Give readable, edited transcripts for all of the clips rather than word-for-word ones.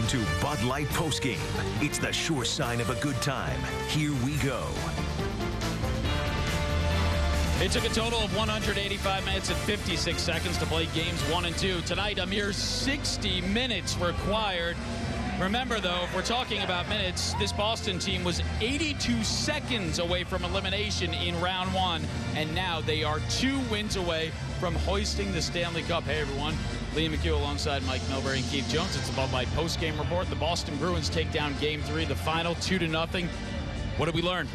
Welcome to Bud Light Postgame. It's the sure sign of a good time. Here we go. It took a total of 185 minutes and 56 seconds to play games 1 and 2. Tonight, a mere 60 minutes required. Remember, though, if we're talking about minutes, this Boston team was 82 seconds away from elimination in round 1, and now they are 2 wins away from hoisting the Stanley Cup. Hey, everyone. Liam McHugh alongside Mike Milbury and Keith Jones. It's the Bud Light post-game report. The Boston Bruins take down Game 3, the final 2-0. What did we learn?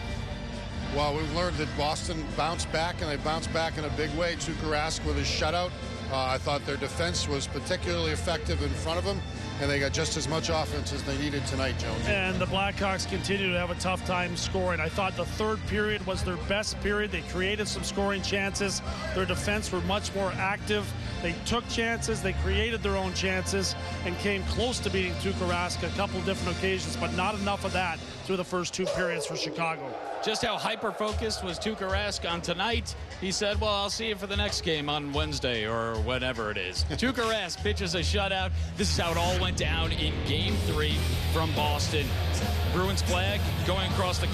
Well, we've learned that Boston bounced back, and they bounced back in a big way. Tuukka Rask with his shutout. I thought their defense was particularly effective in front of them, and they got just as much offense as they needed tonight, Jones. And the Blackhawks continue to have a tough time scoring. I thought the third period was their best period. They created some scoring chances. Their defense were much more active. They took chances, they created their own chances, and came close to beating Tuukka Rask a couple different occasions, but not enough of that through the first 2 periods for Chicago. Just how hyper-focused was Tuukka Rask on tonight? He said, well, I'll see you for the next game on Wednesday or whenever it is. Tuukka Rask pitches a shutout. This is how it all went down in Game 3 from Boston. Bruins flag going across the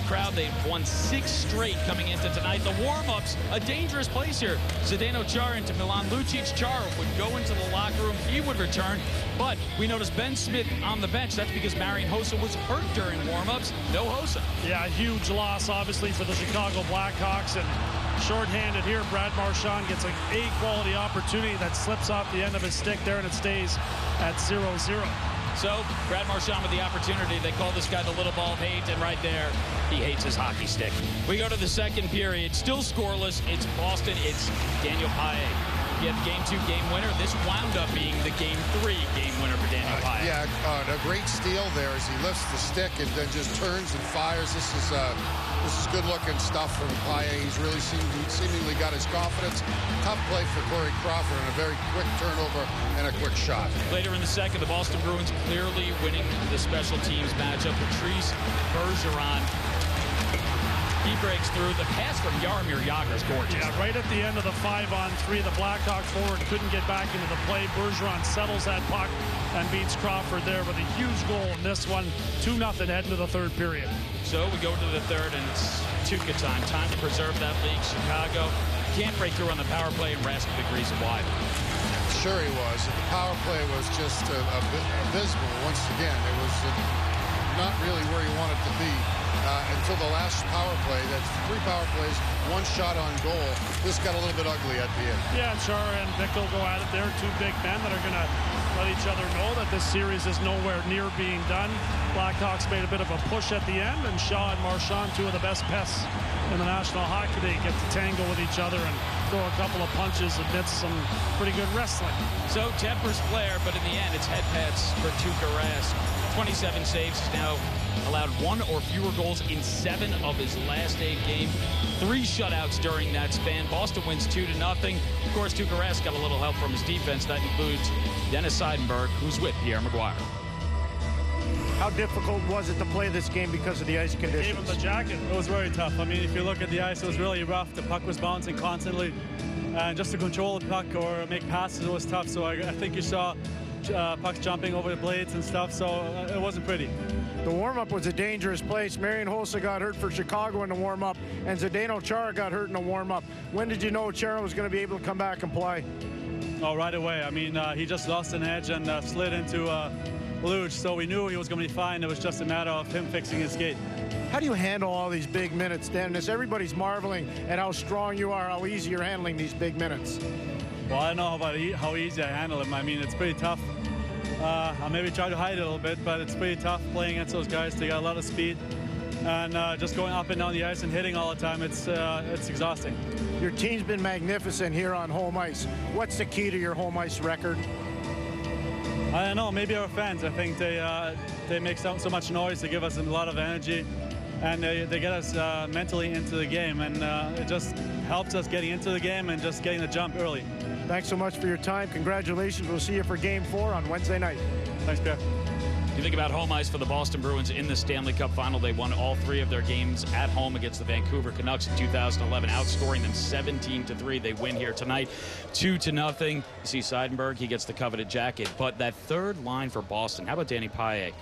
crowd. They've won 6 straight coming into tonight. The warm-ups, a dangerous place here. Zdeno Chara into Milan Lucic. Chara would go into the locker room. He would return. But we noticed Ben Smith on the bench. That's because Marian Hossa was hurt during warm-ups. No Hossa. Yeah, a huge loss, obviously, for the Chicago Blackhawks. And shorthanded here, Brad Marchand gets an A-quality opportunity that slips off the end of his stick there, and it stays at 0-0. So, Brad Marchand with the opportunity. They call this guy the little ball of hate, and right there, he hates his hockey stick. We go to the second period. Still scoreless. It's Boston. It's Daniel Paille. He had the Game 2 game winner. This wound up being the Game 3 game winner for Daniel Paille. A great steal there as he lifts the stick and then just turns and fires. This is good-looking stuff from Paille. He's really seemingly got his confidence. Tough play for Corey Crawford and a very quick turnover and a quick shot. Later in the second, the Boston Bruins clearly winning the special teams matchup. Patrice Bergeron. He breaks through. The pass from Jaromir Jagr is gorgeous. Yeah, right at the end of the 5-on-3, the Blackhawks forward couldn't get back into the play. Bergeron settles that puck and beats Crawford there with a huge goal in this one. 2-0 heading to the third period. So we go to the third, and it's Tuukka time. Time to preserve that lead. Chicago can't break through on the power play, and Rask big reason why. Sure he was. The power play was just abysmal once again. It was not really where he wanted to be. Until the last power play. That's 3 power plays, 1 shot on goal. This got a little bit ugly at the end. Yeah, Chara and Bickle go at it there. 2 big men that are going to let each other know that this series is nowhere near being done. Blackhawks made a bit of a push at the end, and Shaw and Marchand, 2 of the best pests in the National Hockey League, get to tangle with each other and throw a couple of punches amidst some pretty good wrestling. So tempers flare, but in the end, it's head pats for Tuukka Rask. 27 saves. He's now allowed 1 or fewer goals in 7 of his last 8 games. 3 shutouts during that span. Boston wins 2-0. Of course, Tuukka Rask got a little help from his defense. That includes Dennis Seidenberg, who's with Pierre Maguire. How difficult was it to play this game because of the ice conditions? Gave him the jacket. It was very tough. I mean, if you look at the ice, it was really rough. The puck was bouncing constantly. And just to control the puck or make passes, it was tough. So I think you saw pucks jumping over the blades and stuff, so it wasn't pretty. The warm-up was a dangerous place. Marian Hossa got hurt for Chicago in the warm-up, and Zdeno Chara got hurt in the warm-up. When did you know Chara was going to be able to come back and play? Oh, right away. I mean, he just lost an edge and slid into Luge, so we knew he was going to be fine. It was just a matter of him fixing his skate. How do you handle all these big minutes, Dennis? Everybody's marveling at how strong you are, how easy you're handling these big minutes. Well, I don't know about how easy I handle him. I mean, it's pretty tough. I maybe try to hide it a little bit, but it's pretty tough playing against those guys. They got a lot of speed, and just going up and down the ice and hitting all the time, it's exhausting. Your team's been magnificent here on home ice. What's the key to your home ice record? I don't know. Maybe our fans. I think they make so much noise. They give us a lot of energy, and they get us mentally into the game, and it just helps us getting into the game and just getting the jump early. Thanks so much for your time. Congratulations. We'll see you for Game 4 on Wednesday night. Thanks, Pierre. You think about home ice for the Boston Bruins in the Stanley Cup final. They won all 3 of their games at home against the Vancouver Canucks in 2011, outscoring them 17-3. They win here tonight, 2-0. You see Seidenberg, he gets the coveted jacket. But that third line for Boston, how about Danny Paille?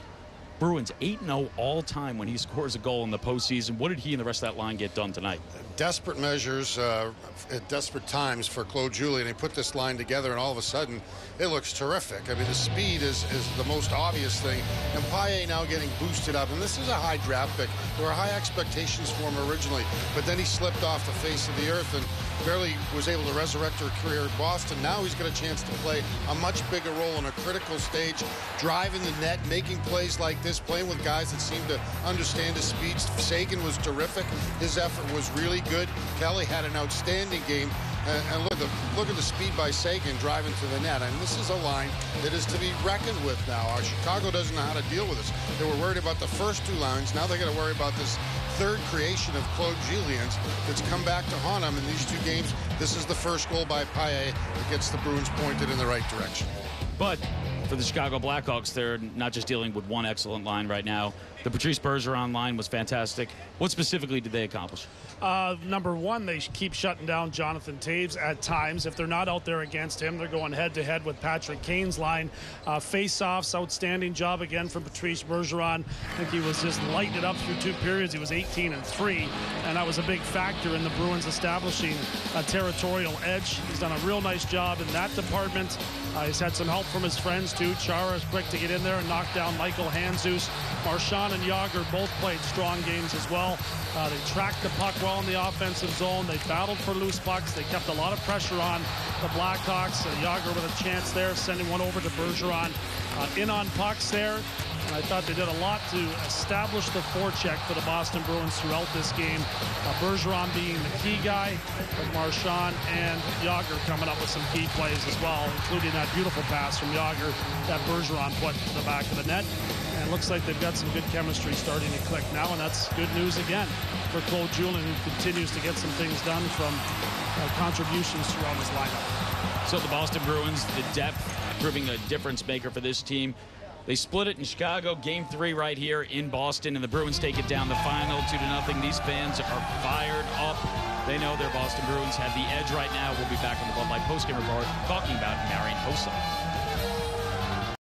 Bruins 8-0 all time when he scores a goal in the postseason. What did he and the rest of that line get done tonight? Desperate measures at desperate times for Claude Julien. They put this line together, and all of a sudden, it looks terrific. I mean, the speed is the most obvious thing. And Paille now getting boosted up. And this is a high draft pick. There were high expectations for him originally, but then he slipped off the face of the earth and barely was able to resurrect her career at Boston. Now he's got a chance to play a much bigger role in a critical stage, driving the net, making plays like this, playing with guys that seem to understand his speed. Seguin was terrific. His effort was really good. Kelly had an outstanding game. And look at the speed by Seguin driving to the net. And this is a line that is to be reckoned with now. Chicago doesn't know how to deal with this. They were worried about the first 2 lines. Now they got to worry about this third creation of Claude Julien's that's come back to haunt him in these 2 games. This is the first goal by Paille that gets the Bruins pointed in the right direction. But for the Chicago Blackhawks, they're not just dealing with one excellent line right now. The Patrice Bergeron line was fantastic. What specifically did they accomplish? Number one, they keep shutting down Jonathan Toews at times. If they're not out there against him, they're going head-to-head with Patrick Kane's line. Face-offs, outstanding job again from Patrice Bergeron. I think he was just lighting it up through 2 periods. He was 18-3, and that was a big factor in the Bruins establishing a territorial edge. He's done a real nice job in that department. He's had some help from his friends, too. Chara is quick to get in there and knock down Michael Handzus. Marchand and Jágr both played strong games as well. They tracked the puck well in the offensive zone. They battled for loose pucks. They kept a lot of pressure on the Blackhawks. Jágr with a chance there, sending one over to Bergeron. In on pucks there. And I thought they did a lot to establish the forecheck for the Boston Bruins throughout this game. Bergeron being the key guy, with Marchand and Jágr coming up with some key plays as well, including that beautiful pass from Jágr that Bergeron put to the back of the net. And it looks like they've got some good chemistry starting to click now, and that's good news again for Claude Julien, who continues to get some things done from contributions throughout his lineup. So the Boston Bruins, the depth proving a difference maker for this team. They split it in Chicago, Game 3 right here in Boston, and the Bruins take it down the final 2-0. These fans are fired up. They know their Boston Bruins have the edge right now. We'll be back on the Bud Light postgame report talking about Marian Hossa.